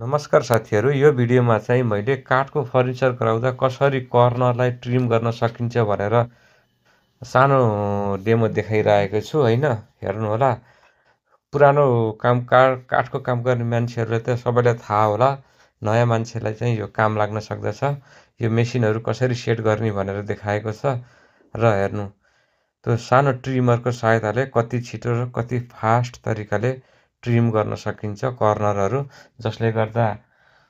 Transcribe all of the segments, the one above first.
नमस्कार साथीहरू, यो भिडियोमा चाहिँ मैले काठको फर्निचर गराउँदा कसरी कर्नरलाई ट्रिम गर्न सकिन्छ भनेर सानो डेमो देखाइरहेको छु हैन। हेर्नुहोला, पुरानो काठको काम गर्ने मान्छेहरूलाई त सबैलाई थाहा होला। नयाँ मान्छेलाई चाहिँ यो काम लाग्न सक्दछ। यो मेसिनहरू कसरी सेट गर्ने भनेर देखाएको छ र हेर्नु, त्यो सानो ट्रिमरको सहायताले कति छिटो र कति फास्ट तरिकाले ट्रिम गर्न सकिन्छ कर्नरहरू, जसले गर्दा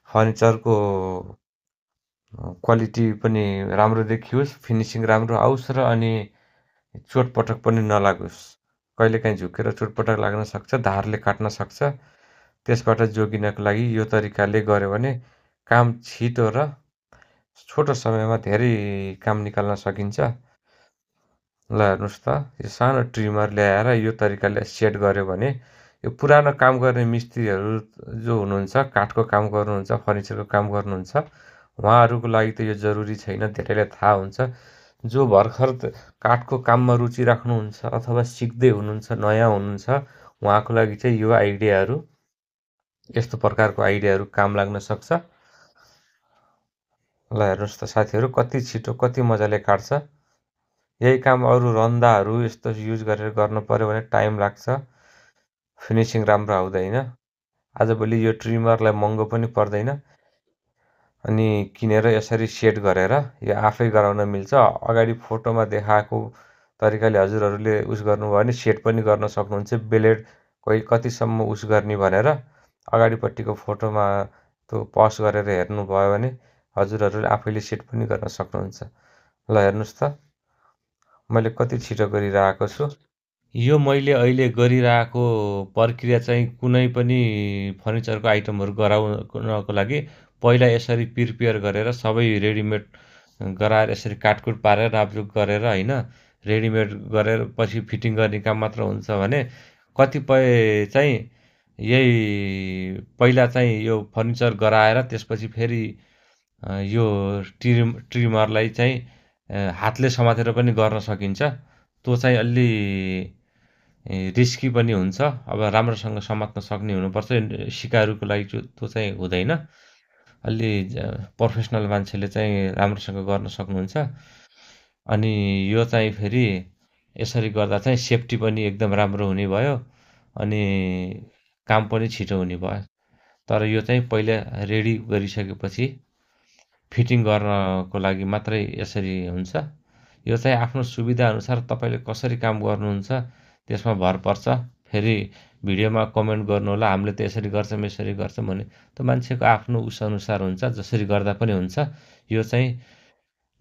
फर्निचरको क्वालिटी पनि राम्रो देखियोस्, फिनिसिङ राम्रो आओस् र अनि चोटपटक पनि नलागोस्। कहिलेकाहीँ झुकेर चोटपटक लाग्न सक्छ, धारले काट्न सक्छ। त्यसबाट जोगिनको लागि यो तरिकाले गऱ्यो भने काम छिटो र छोटो समयमा धेरै काम निकाल्न सकिन्छ। ल हेर्नुहोस् त, यो सानो ट्रिमर ल्याएर यो तरिकाले सेट गर्यो भने यो पुरानो काम गर्ने मिस्त्रीहरू जो हुनुहुन्छ, काठको काम गर्नुहुन्छ, फर्निचरको काम गर्नुहुन्छ, उहाँहरूको लागि त यो जरुरी छैन, धेरैलाई थाहा हुन्छ। जो भर्खर काठको काममा रुचि राख्नुहुन्छ अथवा सिक्दै हुनुहुन्छ, नयाँ हुनुहुन्छ, उहाँको लागि चाहिँ यो आइडियाहरू, यस्तो प्रकारको आइडियाहरू काम लाग्न सक्छ। ल हेर्नुहोस् त साथीहरू, कति छिटो कति मजाले काट्छ। यही काम अरू रन्दाहरू यस्तो युज गरेर गर्नु पर्यो भने टाइम लाग्छ, फिनिसिङ राम्रो आउँदैन। आजभोलि यो ट्रिमरलाई महँगो पनि पर्दैन, अनि किनेर यसरी सेट गरेर यो आफै गराउन मिल्छ। अगाडि फोटोमा देखाएको तरिकाले हजुरहरूले उस गर्नुभयो भने सेट पनि गर्न सक्नुहुन्छ। ब्लेड कतिसम्म उस गर्ने भनेर अगाडिपट्टिको फोटोमा त्यो पज गरेर हेर्नुभयो भने हजुरहरूले आफैले सेट पनि गर्न सक्नुहुन्छ। ल हेर्नुहोस् त, मैले कति छिटो गरिरहेको छु। यो मैले अहिले गरिरहेको प्रक्रिया चाहिँ कुनै पनि फर्निचरको आइटमहरू गराउनको लागि पहिला यसरी प्रिपेयर गरेर सबै रेडिमेड गराएर यसरी काटकुट पारेर नापजुक गरेर हैन, रेडिमेड गरेर पछि फिटिङ गर्ने काम मात्र हुन्छ भने कतिपय चाहिँ यही पहिला चाहिँ यो फर्निचर गराएर त्यसपछि फेरि यो ट्रिमरलाई चाहिँ हातले समातेर पनि गर्न सकिन्छ। त्यो चाहिँ अलि रिस्की पनि हुन्छ। अब राम्रोसँग समात्न सक्ने हुनुपर्छ। सिकारुको लागि त्यो चाहिँ हुँदैन। अलि प्रोफेसनल मान्छेले चाहिँ राम्रोसँग गर्न सक्नुहुन्छ। अनि यो चाहिँ फेरि यसरी गर्दा चाहिँ सेफ्टी पनि एकदम राम्रो हुने भयो, अनि काम पनि छिटो हुने भयो। तर यो चाहिँ पहिला रेडी गरिसकेपछि फिटिङ गर्नको लागि मात्रै यसरी हुन्छ। यो चाहिँ आफ्नो सुविधाअनुसार तपाईँले कसरी काम गर्नुहुन्छ त्यसमा भर पर्छ। फेरि भिडियोमा कमेन्ट गर्नुहोला, हामीले त यसरी गर्छौँ यसरी गर्छौँ भने त्यो मान्छेको आफ्नो अनुसार हुन्छ, जसरी गर्दा पनि हुन्छ। यो चाहिँ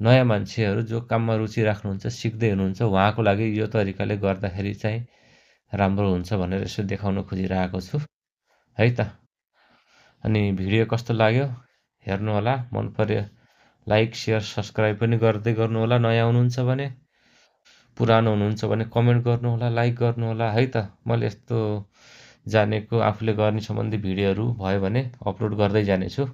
नयाँ मान्छेहरू जो काममा रुचि राख्नुहुन्छ, सिक्दै हुनुहुन्छ, उहाँको लागि यो तरिकाले गर्दाखेरि चाहिँ राम्रो हुन्छ भनेर यसो देखाउन खोजिरहेको छु है त। अनि भिडियो कस्तो लाग्यो हेर्नुहोला, मन पर्यो लाइक सेयर सब्सक्राइब पनि गर्दै गर्नुहोला। नयाँ हुनुहुन्छ भने, पुरानो हुनुहुन्छ भने कमेन्ट गर्नुहोला, लाइक गर्नुहोला है त। मैले यस्तो जानेको आफूले गर्ने सम्बन्धी भिडियोहरू भयो भने अपलोड गर्दै जानेछु।